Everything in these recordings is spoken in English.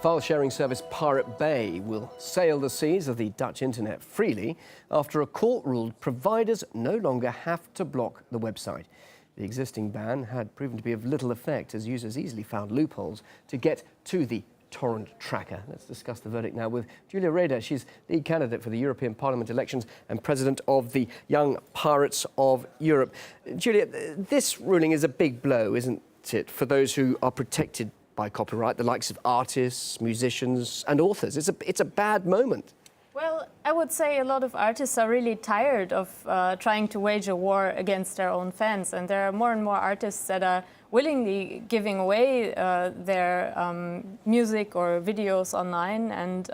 File-sharing service Pirate Bay will sail the seas of the Dutch internet freely after a court ruled providers no longer have to block the website. The existing ban had proven to be of little effect as users easily found loopholes to get to the torrent-tracker. Let's discuss the verdict now with Julia Reda. She's the candidate for the European Parliament elections and president of the Young Pirates of Europe. Julia, this ruling is a big blow, isn't it, for those who are protected by copyright, the likes of artists, musicians and authors. It's a bad moment. Well, I would say a lot of artists are really tired of trying to wage a war against their own fans, and there are more and more artists that are willingly giving away their music or videos online and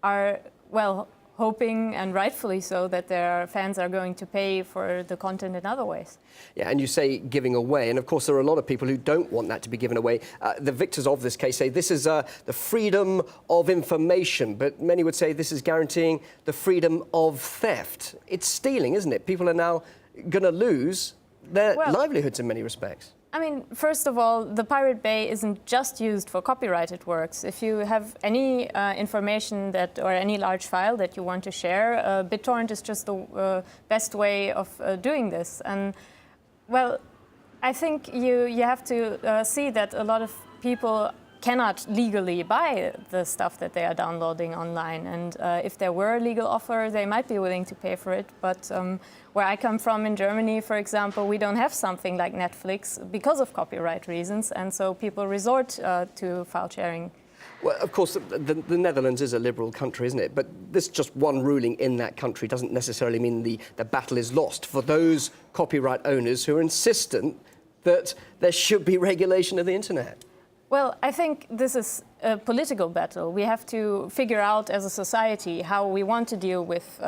are, well, hoping, and rightfully so, that their fans are going to pay for the content in other ways. Yeah, and you say giving away, and of course there are a lot of people who don't want that to be given away. The victors of this case say this is the freedom of information, but many would say this is guaranteeing the freedom of theft. It's stealing, isn't it? People are now going to lose their livelihoods in many respects. I mean, first of all, the Pirate Bay isn't just used for copyrighted works. If you have any information that, or any large file that you want to share, BitTorrent is just the best way of doing this. And, well, I think you have to see that a lot of people cannot legally buy the stuff that they are downloading online. And if there were a legal offer, they might be willing to pay for it. But where I come from in Germany, for example, we don't have something like Netflix because of copyright reasons. And so people resort to file sharing. Well, of course, the Netherlands is a liberal country, isn't it? But this just one ruling in that country doesn't necessarily mean the battle is lost for those copyright owners who are insistent that there should be regulation of the internet. Well, I think this is a political battle. We have to figure out as a society how we want to deal with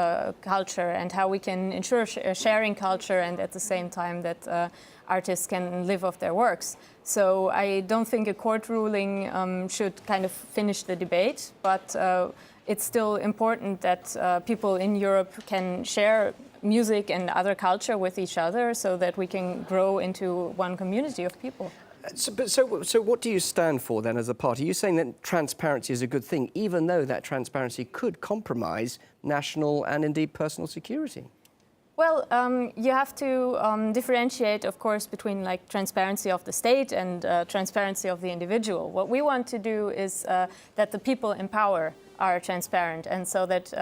culture and how we can ensure sharing culture and at the same time that artists can live off their works. So I don't think a court ruling should kind of finish the debate, but it's still important that people in Europe can share music and other culture with each other so that we can grow into one community of people. So what do you stand for then as a party? Are you saying that transparency is a good thing, even though that transparency could compromise national and indeed personal security? Well, you have to differentiate, of course, between like transparency of the state and transparency of the individual. What we want to do is that the people in power are transparent, and so that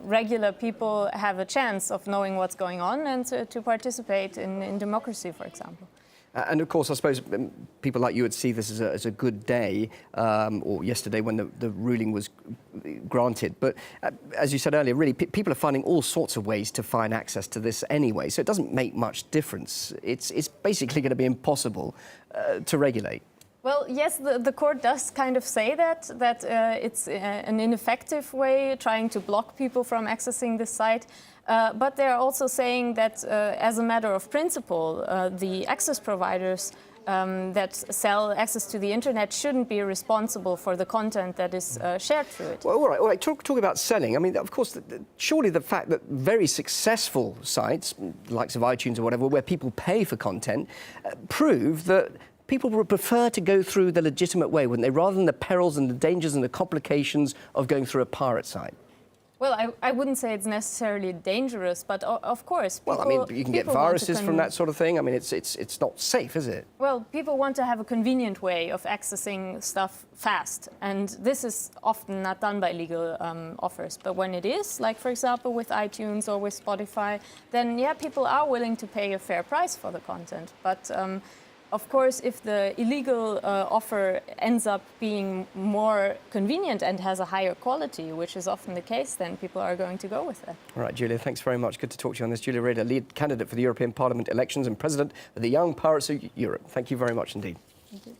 regular people have a chance of knowing what's going on and to participate in democracy, for example. And of course, I suppose people like you would see this as a good day, or yesterday when the ruling was granted. But as you said earlier, really, people are finding all sorts of ways to find access to this anyway, so it doesn't make much difference. It's basically going to be impossible to regulate. Well, yes, the court does kind of say that it's an ineffective way trying to block people from accessing this site. But they're also saying that as a matter of principle, the access providers that sell access to the internet shouldn't be responsible for the content that is shared through it. Well, all right. Talk about selling. I mean, of course, surely the fact that very successful sites, the likes of iTunes or whatever, where people pay for content, prove that people would prefer to go through the legitimate way, wouldn't they, rather than the perils and the dangers and the complications of going through a pirate site? Well, I wouldn't say it's necessarily dangerous, but of course, people, well, I mean, you can get viruses from that sort of thing. I mean, it's not safe, is it? Well, people want to have a convenient way of accessing stuff fast, and this is often not done by legal offers. But when it is, like for example with iTunes or with Spotify, then yeah, people are willing to pay a fair price for the content. But of course, if the illegal offer ends up being more convenient and has a higher quality, which is often the case, then people are going to go with that. All right, Julia, thanks very much. Good to talk to you on this. Julia Reda, lead candidate for the European Parliament elections and president of the Young Pirates of Europe. Thank you very much indeed. Thank you.